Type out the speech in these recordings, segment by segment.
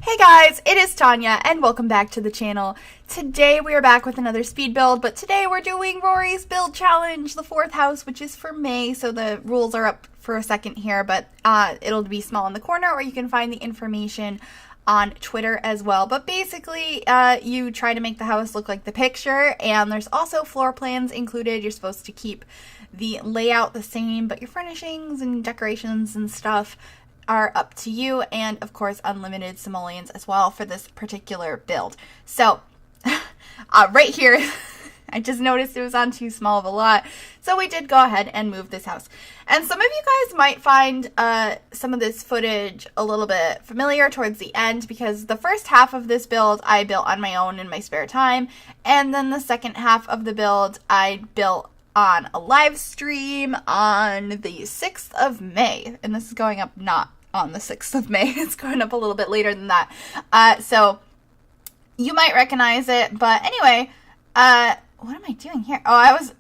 Hey guys, it is Tanya and welcome back to the channel. Today we are back with another speed build, but today we're doing Rory's build challenge, the 4th house, which is for May, so the rules are up for a second here, but it'll be small in the corner, or you can find the information on Twitter as well. But basically, you try to make the house look like the picture, and there's also floor plans included. You're supposed to keep the layout the same, but your furnishings and decorations and stuff are up to you, and of course unlimited simoleons as well for this particular build. So right here I just noticed it was on too small of a lot, so we did go ahead and move this house. And some of you guys might find some of this footage a little bit familiar towards the end, because the first half of this build I built on my own in my spare time, and then the second half of the build I built on a live stream on the 6th of May, and this is going up not on the 6th of May, it's going up a little bit later than that, so you might recognize it. But anyway, what am I doing here? Oh, I was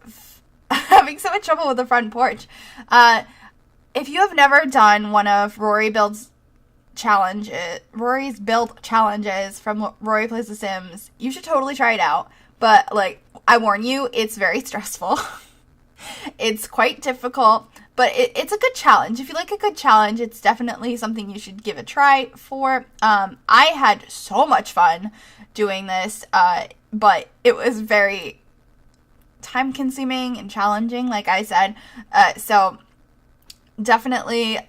having so much trouble with the front porch. If you have never done one of Rory's build challenges from Rory Plays The Sims, you should totally try it out, but like, I warn you, it's very stressful. It's quite difficult, but it's a good challenge. If you like a good challenge, it's definitely something you should give a try for. I had so much fun doing this, but it was very time-consuming and challenging, like I said. So definitely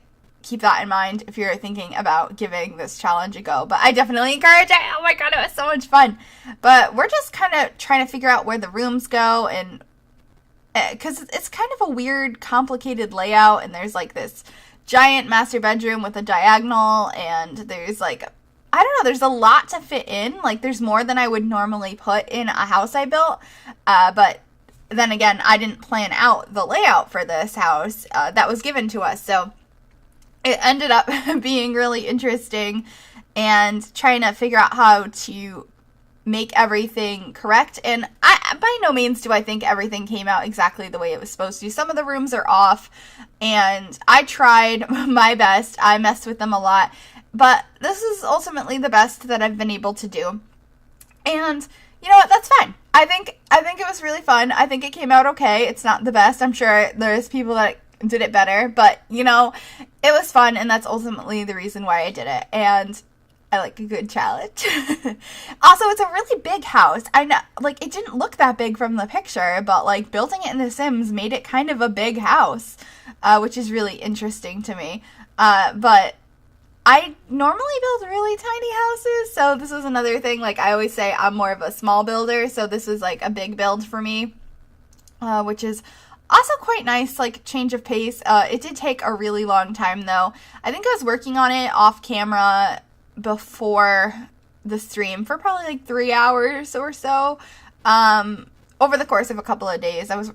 keep that in mind if you're thinking about giving this challenge a go. But I definitely encourage it. Oh my god, it was so much fun. But we're just kind of trying to figure out where the rooms go, and because it's kind of a weird, complicated layout, and there's like this giant master bedroom with a diagonal, and there's like, I don't know, there's a lot to fit in. Like, there's more than I would normally put in a house I built, but then again, I didn't plan out the layout for this house that was given to us, so it ended up being really interesting and trying to figure out how to make everything correct. And by no means do I think everything came out exactly the way it was supposed to. Some of the rooms are off, and I tried my best. I messed with them a lot, but this is ultimately the best that I've been able to do. And you know what? That's fine. I think it was really fun. I think it came out okay. It's not the best. I'm sure there's people that did it better, but you know, it was fun, and that's ultimately the reason why I did it. And I like a good challenge. Also, it's a really big house. I know, like, it didn't look that big from the picture, but like, building it in The Sims made it kind of a big house, which is really interesting to me. But I normally build really tiny houses, so this is another thing. Like, I always say I'm more of a small builder, so this was like a big build for me, which is also quite nice, like, change of pace. It did take a really long time, though. I think I was working on it off camera before the stream for probably like 3 hours or so, over the course of a couple of days. I was,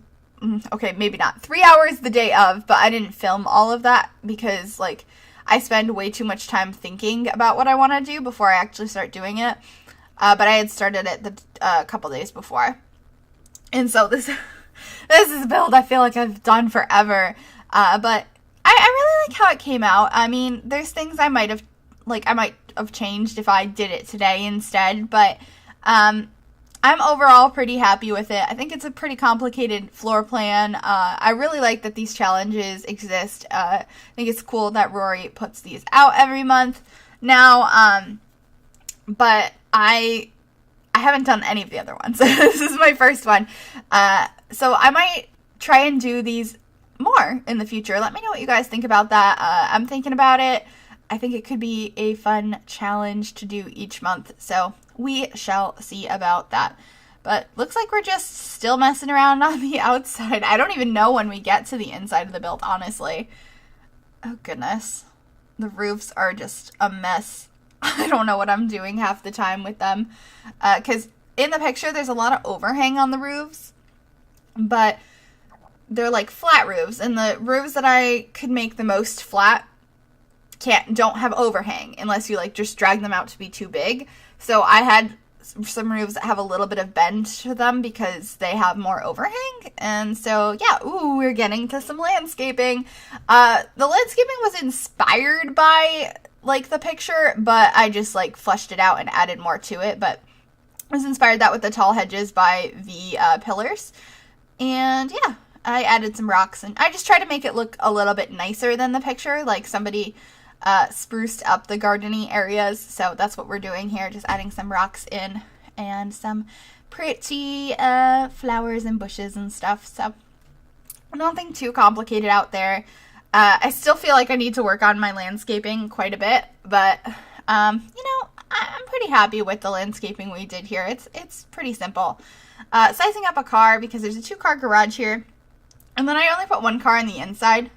okay, maybe not 3 hours the day of, but I didn't film all of that because, like, I spend way too much time thinking about what I want to do before I actually start doing it. But I had started it a couple days before. And so this is a build I feel like I've done forever. But I really like how it came out. I mean, there's things I might have changed if I did it today instead, but I'm overall pretty happy with it. I think it's a pretty complicated floor plan. I really like that these challenges exist. I think it's cool that Rory puts these out every month now, but I haven't done any of the other ones. This is my first one, so I might try and do these more in the future. Let me know what you guys think about that. I'm thinking about it. I think it could be a fun challenge to do each month, so we shall see about that. But looks like we're just still messing around on the outside. I don't even know when we get to the inside of the build, honestly. Oh goodness. The roofs are just a mess. I don't know what I'm doing half the time with them. Because in the picture there's a lot of overhang on the roofs, but they're like flat roofs, and the roofs that I could make the most flat don't have overhang unless you like just drag them out to be too big. So I had some roofs that have a little bit of bend to them because they have more overhang. And so yeah, ooh, we're getting to some landscaping. The landscaping was inspired by like the picture, but I just like fleshed it out and added more to it. But I was inspired that with the tall hedges by the pillars. And yeah, I added some rocks, and I just tried to make it look a little bit nicer than the picture, like somebody spruced up the gardening areas. So that's what we're doing here, just adding some rocks in and some pretty flowers and bushes and stuff. So nothing too complicated out there. I still feel like I need to work on my landscaping quite a bit, but I'm pretty happy with the landscaping we did here. It's pretty simple. Sizing up a car because there's a 2-car garage here, and then I only put 1 car on the inside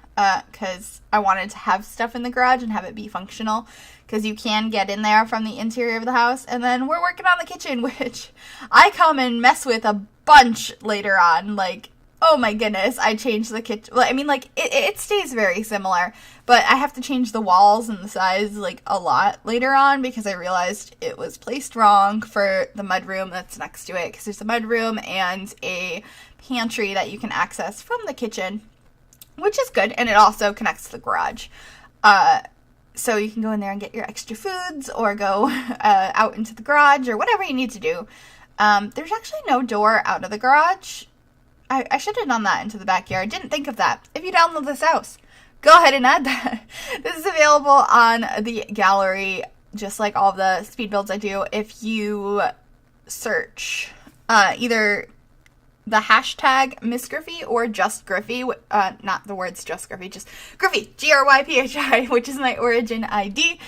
because I wanted to have stuff in the garage and have it be functional, because you can get in there from the interior of the house. And then we're working on the kitchen, which I come and mess with a bunch later on. Like, oh my goodness, I changed the kitchen. Well, I mean, like, it stays very similar, but I have to change the walls and the size, like, a lot later on, because I realized it was placed wrong for the mudroom that's next to it, because there's a mudroom and a pantry that you can access from the kitchen, which is good, and it also connects to the garage. So you can go in there and get your extra foods, or go out into the garage, or whatever you need to do. There's actually no door out of the garage. I should have done that into the backyard. Didn't think of that. If you download this house, go ahead and add that. This is available on the gallery, just like all the speed builds I do. If you search either the hashtag MsGryphi or just Griffy, not the words just Griffy, just Griffy, Gryphi, which is my origin ID.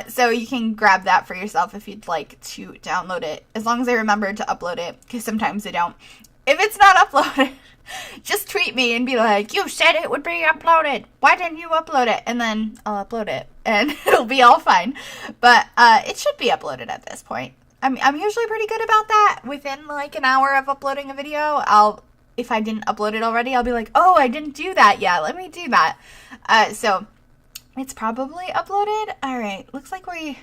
So you can grab that for yourself if you'd like to download it, as long as I remember to upload it, because sometimes I don't. If it's not uploaded, just tweet me and be like, you said it would be uploaded. Why didn't you upload it? And then I'll upload it, and it'll be all fine. But it should be uploaded at this point. I'm usually pretty good about that. Within like an hour of uploading a video, if I didn't upload it already, I'll be like, oh, I didn't do that yet. Let me do that. So it's probably uploaded. All right. Looks like we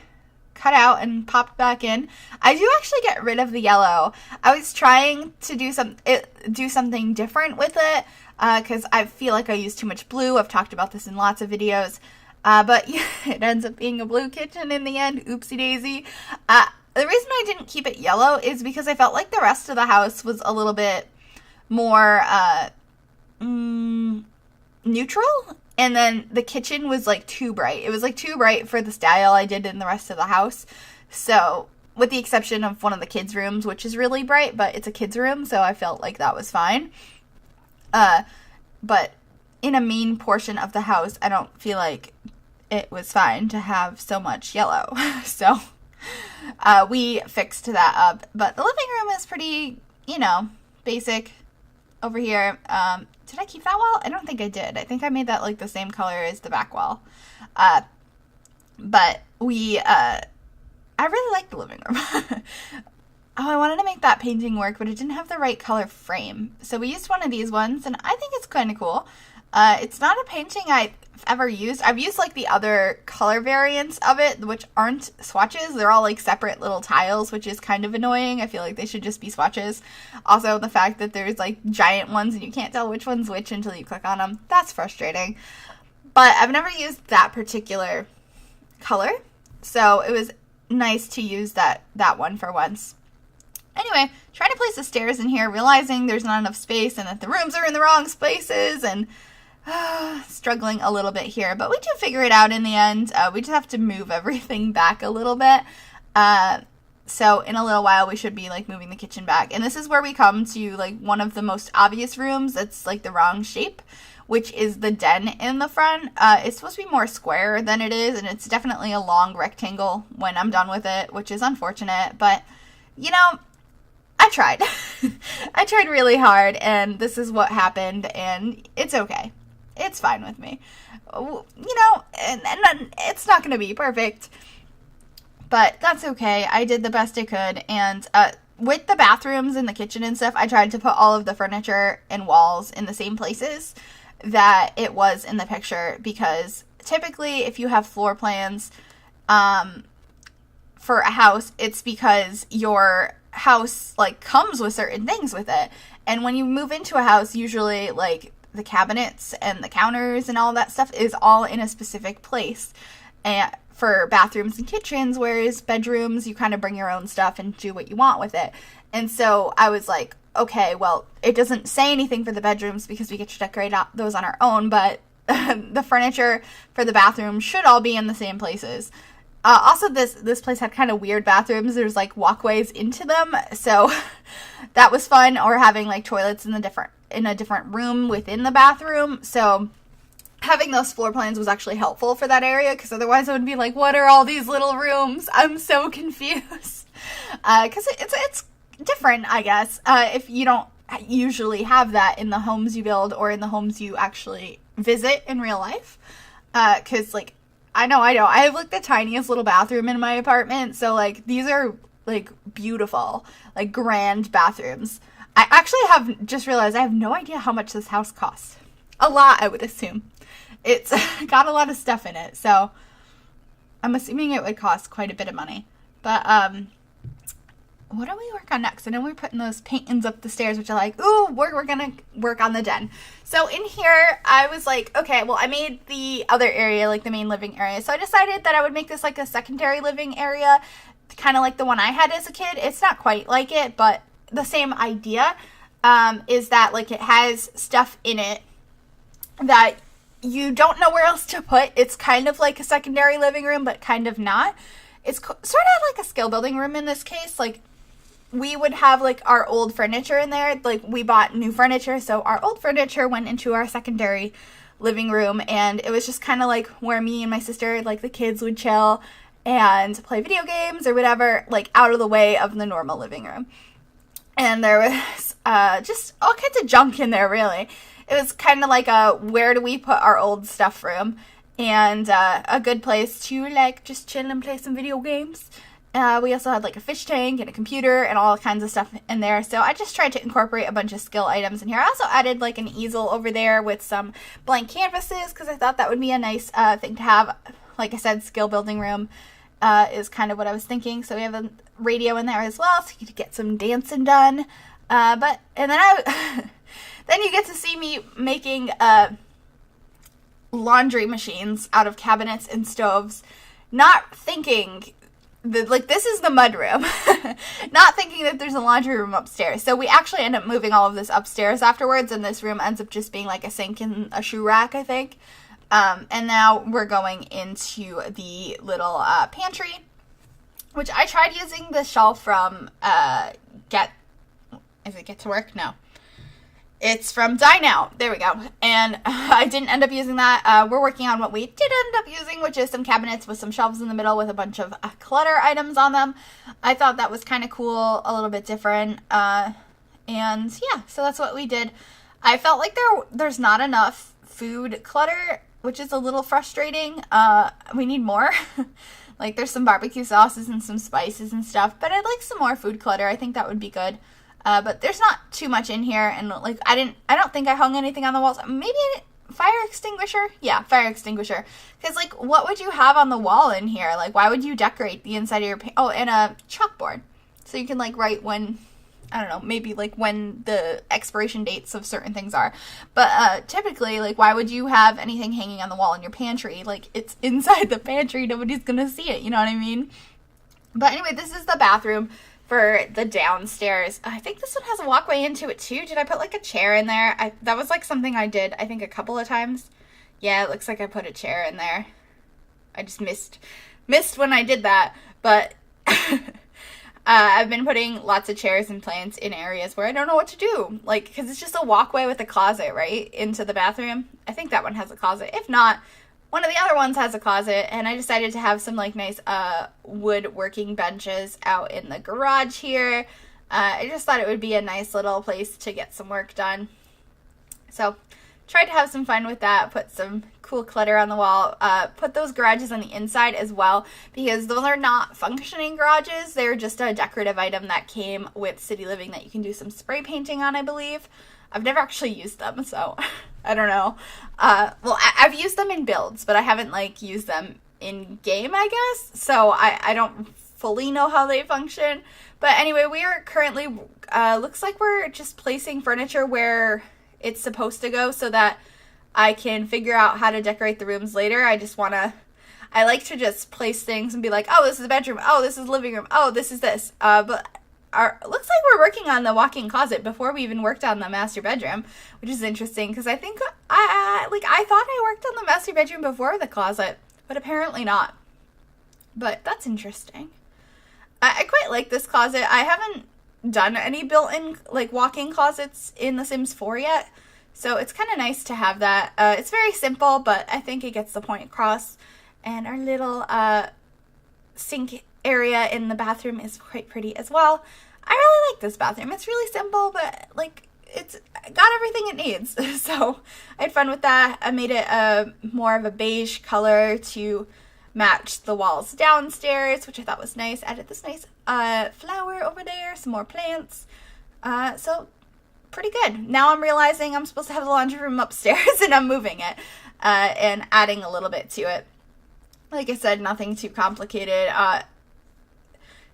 cut out and popped back in. I do actually get rid of the yellow. I was trying to do something different with it, because I feel like I use too much blue. I've talked about this in lots of videos, but yeah, it ends up being a blue kitchen in the end. Oopsie daisy. The reason I didn't keep it yellow is because I felt like the rest of the house was a little bit more neutral. And then the kitchen was like too bright. It was like too bright for the style I did in the rest of the house. So, with the exception of one of the kids' rooms, which is really bright, but it's a kids' room, so I felt like that was fine. But in a main portion of the house, I don't feel like it was fine to have so much yellow. So, we fixed that up. But the living room is pretty, basic over here. Did I keep that wall? I don't think I did. I think I made that like the same color as the back wall. But I really like the living room. I wanted to make that painting work, but it didn't have the right color frame. So we used one of these ones, and I think it's kind of cool. It's not a painting I've ever used. I've used like the other color variants of it, which aren't swatches. They're all like separate little tiles, which is kind of annoying. I feel like they should just be swatches. Also, the fact that there's like giant ones and you can't tell which one's which until you click on them. That's frustrating. But I've never used that particular color, so it was nice to use that one for once. Anyway, trying to place the stairs in here, realizing there's not enough space and that the rooms are in the wrong spaces, and struggling a little bit here, but we do figure it out in the end. We just have to move everything back a little bit. So in a little while, we should be like moving the kitchen back. And this is where we come to like one of the most obvious rooms that's like the wrong shape, which is the den in the front. It's supposed to be more square than it is, and it's definitely a long rectangle when I'm done with it, which is unfortunate, but I tried. I tried really hard, and this is what happened, and it's okay. It's fine with me. And it's not going to be perfect, but that's okay. I did the best I could, and with the bathrooms and the kitchen and stuff, I tried to put all of the furniture and walls in the same places that it was in the picture, because typically if you have floor plans for a house, it's because your house like comes with certain things with it, and when you move into a house, usually like the cabinets and the counters and all that stuff is all in a specific place and for bathrooms and kitchens, whereas bedrooms, you kind of bring your own stuff and do what you want with it. And so I was like, okay, well, it doesn't say anything for the bedrooms because we get to decorate those on our own, but the furniture for the bathroom should all be in the same places. Also, this place had kind of weird bathrooms. There's like walkways into them, so that was fun. Or having like toilets in a different room within the bathroom. So having those floor plans was actually helpful for that area, because otherwise I would be like, what are all these little rooms? I'm so confused. Because it's different, I guess, if you don't usually have that in the homes you build or in the homes you actually visit in real life. Because like, I know. I have like the tiniest little bathroom in my apartment. So like, these are like beautiful, like grand bathrooms. I actually have just realized I have no idea how much this house costs. A lot, I would assume. It's got a lot of stuff in it. So I'm assuming it would cost quite a bit of money. But what do we work on next? I know we're putting those paintings up the stairs, which are like, ooh, we're gonna work on the den. So in here, I was like, okay, well, I made the other area, like the main living area. So I decided that I would make this like a secondary living area, kind of like the one I had as a kid. It's not quite like it, but the same idea is that like it has stuff in it that you don't know where else to put. It's kind of like a secondary living room, but kind of not. It's sort of like a skill building room in this case. Like, we would have like our old furniture in there. Like, we bought new furniture, so our old furniture went into our secondary living room, and it was just kind of like where me and my sister, like the kids, would chill and play video games or whatever, like out of the way of the normal living room. And there was just all kinds of junk in there, really. It was kind of like a where do we put our old stuff room, and a good place to like just chill and play some video games. We also had like a fish tank and a computer and all kinds of stuff in there. So I just tried to incorporate a bunch of skill items in here. I also added like an easel over there with some blank canvases because I thought that would be a nice thing to have. Like I said, skill building room is kind of what I was thinking. So we have a radio in there as well, so you could get some dancing done. And then then you get to see me making laundry machines out of cabinets and stoves, not thinking like, this is the mud room, not thinking that there's a laundry room upstairs. So we actually end up moving all of this upstairs afterwards, and this room ends up just being like a sink and a shoe rack, I think. And now we're going into the little pantry, which I tried using the shelf from Get to Work? No. It's from Dine Out. There we go. And I didn't end up using that. We're working on what we did end up using, which is some cabinets with some shelves in the middle with a bunch of clutter items on them. I thought that was kind of cool, a little bit different. And yeah, so that's what we did. I felt like there's not enough food clutter, which is a little frustrating. We need more. Like, there's some barbecue sauces and some spices and stuff, but I'd like some more food clutter. I think that would be good. But there's not too much in here, and like I don't think I hung anything on the walls. Maybe a fire extinguisher? Yeah, fire extinguisher. Because like, what would you have on the wall in here? Like, why would you decorate the inside of your and a chalkboard, so you can like write when, I don't know, maybe like when the expiration dates of certain things are. But typically, like, why would you have anything hanging on the wall in your pantry? Like, it's inside the pantry, nobody's gonna see it, you know what I mean? But anyway, this is the bathroom for the downstairs. I think this one has a walkway into it too. Did I put like a chair in there? That was like something I did, I think, a couple of times. Yeah, it looks like I put a chair in there. I just missed when I did that. But I've been putting lots of chairs and plants in areas where I don't know what to do. Like, because it's just a walkway with a closet, right, into the bathroom. I think that one has a closet. If not, one of the other ones has a closet, and I decided to have some like nice woodworking benches out in the garage here. I just thought it would be a nice little place to get some work done. So tried to have some fun with that, put some cool clutter on the wall, put those garages on the inside as well, because those are not functioning garages. They're just a decorative item that came with City Living that you can do some spray painting on, I believe. I've never actually used them, so I don't know. Well, I've used them in builds, but I haven't like used them in game, I guess. So I don't fully know how they function. But anyway, we are currently, looks like we're just placing furniture where it's supposed to go so that I can figure out how to decorate the rooms later. I I like to just place things and be like, oh, this is the bedroom, oh, this is the living room, oh, this is this. But looks like we're working on the walk-in closet before we even worked on the master bedroom, which is interesting because I think I thought I worked on the master bedroom before the closet, but apparently not. But that's interesting. I quite like this closet. I haven't done any built-in like walk-in closets in The Sims 4 yet, so it's kind of nice to have that. It's very simple, but I think it gets the point across. And our little sink area in the bathroom is quite pretty as well. I really like this bathroom. It's really simple, but like it's got everything it needs. So I had fun with that. I made it more of a beige color to match the walls downstairs, which I thought was nice. Added this nice flower over there, some more plants. So pretty good. Now I'm realizing I'm supposed to have the laundry room upstairs and I'm moving it and adding a little bit to it. Like I said, nothing too complicated.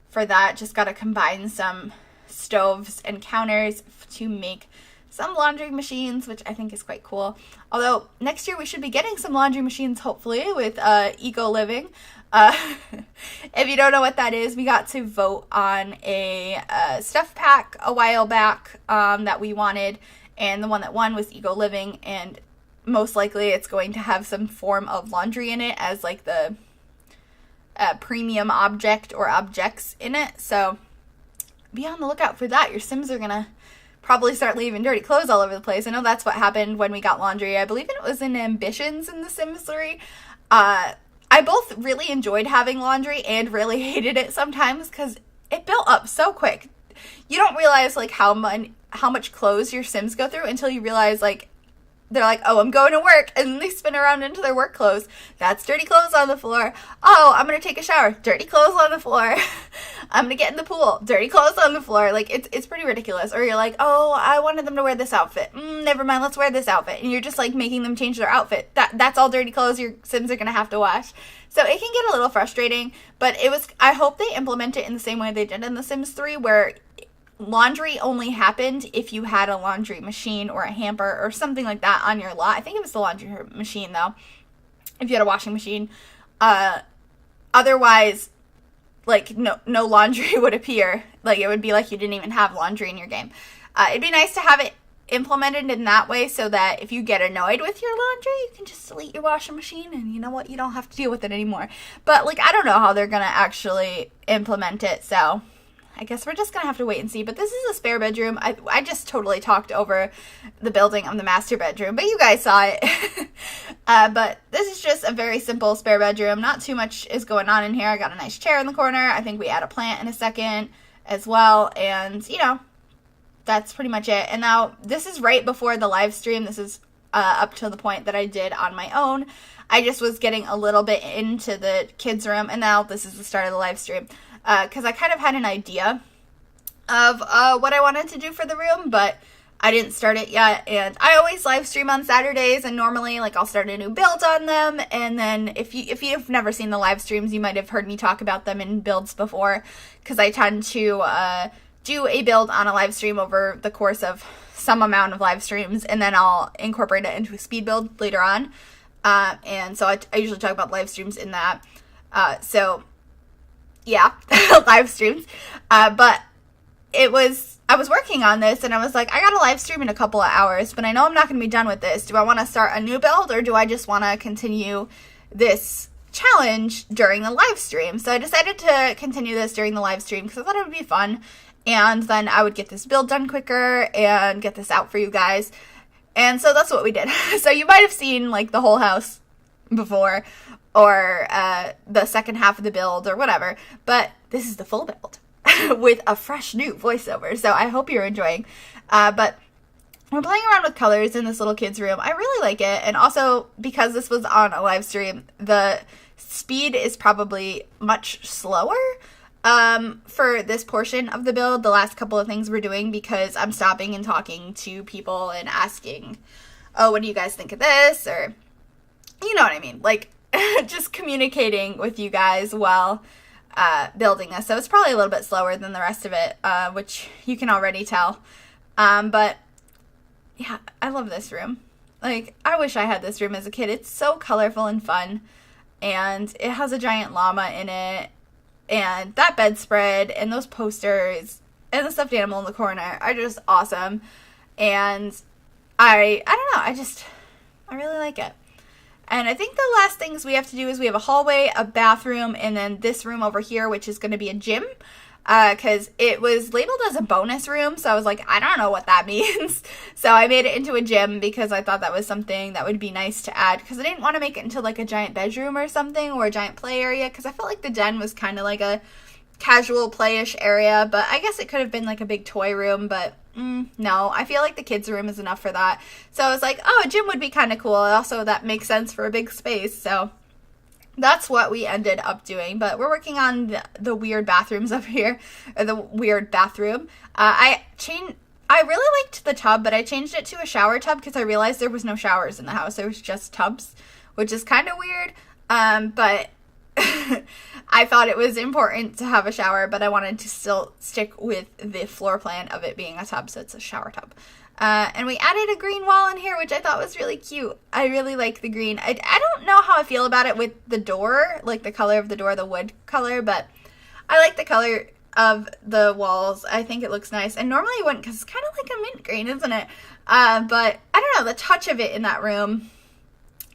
For that, just gotta combine some stoves and counters to make some laundry machines, which I think is quite cool. Although next year we should be getting some laundry machines, hopefully, with eco living. If you don't know what that is, we got to vote on a stuff pack a while back that we wanted, and the one that won was eco living, and most likely it's going to have some form of laundry in it as like the premium object or objects in it. So be on the lookout for that. Your Sims are gonna probably start leaving dirty clothes all over the place. I know that's what happened when we got laundry. I believe it was in Ambitions in The Sims 3. I both really enjoyed having laundry and really hated it sometimes because it built up so quick. You don't realize like how much clothes your Sims go through until you realize like they're like, oh, I'm going to work, and then they spin around into their work clothes. That's dirty clothes on the floor. Oh, I'm going to take a shower. Dirty clothes on the floor. I'm going to get in the pool. Dirty clothes on the floor. Like, it's pretty ridiculous. Or you're like, oh, I wanted them to wear this outfit. Never mind, let's wear this outfit. And you're just, like, making them change their outfit. That's all dirty clothes your Sims are going to have to wash. So it can get a little frustrating, but I hope they implement it in the same way they did in The Sims 3, where laundry only happened if you had a laundry machine or a hamper or something like that on your lot. I think it was the laundry machine, though, if you had a washing machine. Otherwise, like, no laundry would appear. Like, it would be like you didn't even have laundry in your game. It'd be nice to have it implemented in that way so that if you get annoyed with your laundry, you can just delete your washing machine and you know what? You don't have to deal with it anymore. But, like, I don't know how they're going to actually implement it, so I guess we're just going to have to wait and see. But this is a spare bedroom. I just totally talked over the building of the master bedroom, but you guys saw it. But this is just a very simple spare bedroom. Not too much is going on in here. I got a nice chair in the corner. I think we add a plant in a second as well. And, you know, that's pretty much it. And now this is right before the live stream. This is up to the point that I did on my own. I just was getting a little bit into the kids' room, and now this is the start of the live stream. Because I kind of had an idea of what I wanted to do for the room, but I didn't start it yet. And I always live stream on Saturdays, and normally, like, I'll start a new build on them. And then if you've never seen the live streams, you might have heard me talk about them in builds before, because I tend to do a build on a live stream over the course of some amount of live streams, and then I'll incorporate it into a speed build later on. And so I usually talk about live streams in that. So yeah, live streams. But I was working on this, and I was like, I got a live stream in a couple of hours, but I know I'm not going to be done with this. Do I want to start a new build, or do I just want to continue this challenge during the live stream? So I decided to continue this during the live stream because I thought it would be fun, and then I would get this build done quicker and get this out for you guys. And so that's what we did. So you might have seen, like, the whole house before, or the second half of the build, or whatever. But this is the full build with a fresh new voiceover. So I hope you're enjoying. But we're playing around with colors in this little kid's room. I really like it. And also, because this was on a live stream, the speed is probably much slower for this portion of the build. The last couple of things we're doing, because I'm stopping and talking to people and asking, oh, what do you guys think of this? Or, you know what I mean? Like, just communicating with you guys while building this. So it's probably a little bit slower than the rest of it, which you can already tell. But yeah, I love this room. Like, I wish I had this room as a kid. It's so colorful and fun. and it has a giant llama in it, and that bedspread and those posters and the stuffed animal in the corner are just awesome. And I don't know, I really like it. And I think the last things we have to do is we have a hallway, a bathroom, and then this room over here, which is going to be a gym. Because it was labeled as a bonus room, so I was like, I don't know what that means. So I made it into a gym because I thought that was something that would be nice to add, because I didn't want to make it into like a giant bedroom or something, or a giant play area, because I felt like the den was kind of like a casual playish area, but I guess it could have been like a big toy room, but no, I feel like the kids' room is enough for that. So I was like, oh, a gym would be kind of cool. Also, that makes sense for a big space, so that's what we ended up doing. But we're working on the weird bathrooms up here, or the weird bathroom. I really liked the tub, but I changed it to a shower tub because I realized there was no showers in the house. There was just tubs, which is kind of weird. But I thought it was important to have a shower, but I wanted to still stick with the floor plan of it being a tub, so it's a shower tub. And we added a green wall in here, which I thought was really cute. I really like the green. I don't know how I feel about it with the door, like the color of the door, the wood color, but I like the color of the walls. I think it looks nice. And normally you wouldn't, because it's kind of like a mint green, isn't it? But I don't know, the touch of it in that room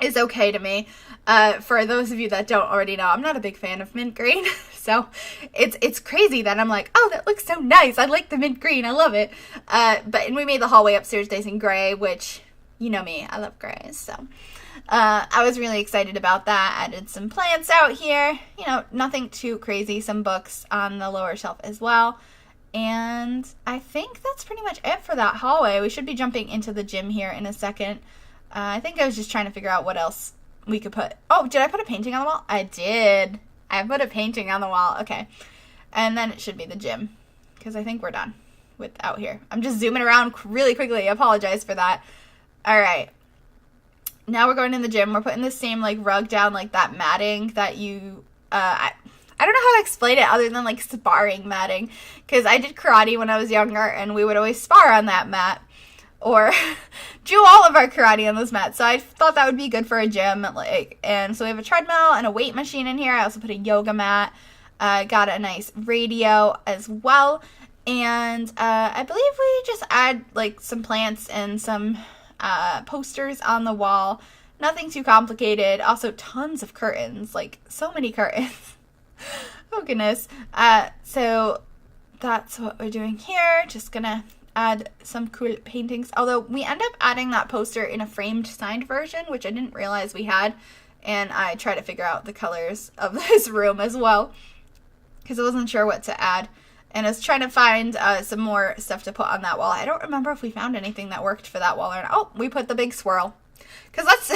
is okay to me. For those of you that don't already know, I'm not a big fan of mint green. So it's crazy that I'm like, oh, that looks so nice. I like the mint green. I love it. And we made the hallway upstairs days in gray, which, you know me, I love gray. So I was really excited about that. Added some plants out here. You know, nothing too crazy. Some books on the lower shelf as well. And I think that's pretty much it for that hallway. We should be jumping into the gym here in a second. I think I was just trying to figure out what else we could put. Oh, did I put a painting on the wall? I did. I put a painting on the wall. Okay. And then it should be the gym, because I think we're done with out here. I'm just zooming around really quickly. I apologize for that. All right. Now we're going in the gym. We're putting the same like rug down, like that matting that you, I don't know how to explain it other than like sparring matting, because I did karate when I was younger and we would always spar on that mat, or do all of our karate on this mat. So I thought that would be good for a gym. And so we have a treadmill and a weight machine in here. I also put a yoga mat. Got a nice radio as well. And I believe we just add like some plants and some posters on the wall. Nothing too complicated. Also tons of curtains, like so many curtains. Oh goodness. So that's what we're doing here. Just gonna add some cool paintings, although we end up adding that poster in a framed signed version, which I didn't realize we had, and I try to figure out the colors of this room as well because I wasn't sure what to add, and I was trying to find some more stuff to put on that wall. I don't remember if we found anything that worked for that wall or not. Oh, we put the big swirl, because that's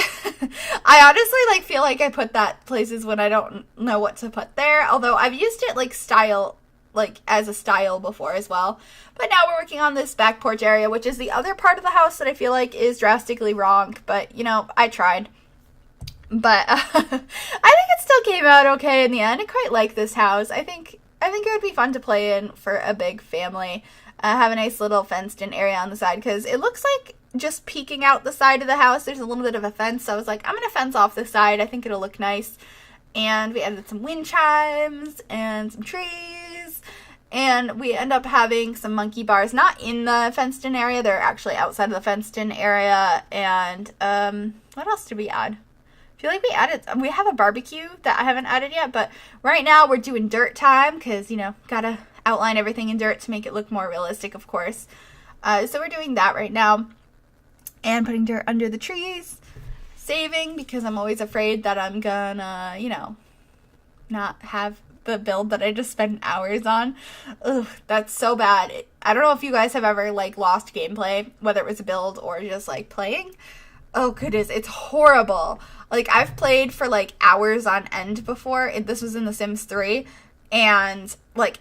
I honestly like feel like I put that places when I don't know what to put there, although I've used it like as a style before as well. But now we're working on this back porch area, which is the other part of the house that I feel like is drastically wrong, but you know, I tried. But I think it still came out okay in the end. I quite like this house. I think it would be fun to play in for a big family. Have a nice little fenced in area on the side, because it looks like just peeking out the side of the house, there's a little bit of a fence. So I was like, I'm gonna fence off this side. I think it'll look nice. And we added some wind chimes and some trees. And we end up having some monkey bars, not in the fenced-in area. They're actually outside of the fenced-in area. And what else did we add? I feel like we have a barbecue that I haven't added yet. But right now we're doing dirt time because, you know, gotta outline everything in dirt to make it look more realistic, of course. So we're doing that right now. And putting dirt under the trees. Saving, because I'm always afraid that I'm gonna, you know, not have the build that I just spent hours on. Ugh, that's so bad. I don't know if you guys have ever like lost gameplay, whether it was a build or just like playing. Oh goodness, it's horrible. Like I've played for like hours on end before. This was in The Sims 3, and like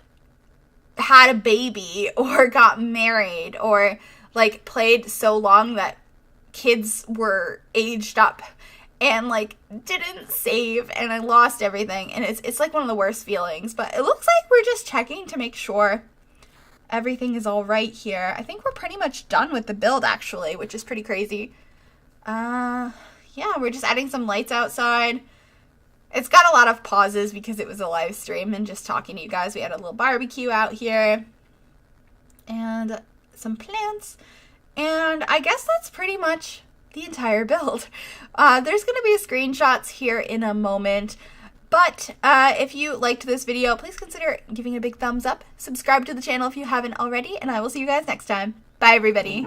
had a baby or got married or like played so long that kids were aged up and like didn't save, and I lost everything, and it's like one of the worst feelings. But it looks like we're just checking to make sure everything is all right here. I think we're pretty much done with the build actually, which is pretty crazy. Yeah, we're just adding some lights outside, It's got a lot of pauses because it was a live stream and just talking to you guys. We had a little barbecue out here and some plants. And I guess that's pretty much the entire build. There's going to be screenshots here in a moment. But if you liked this video, please consider giving it a big thumbs up. Subscribe to the channel if you haven't already. And I will see you guys next time. Bye, everybody.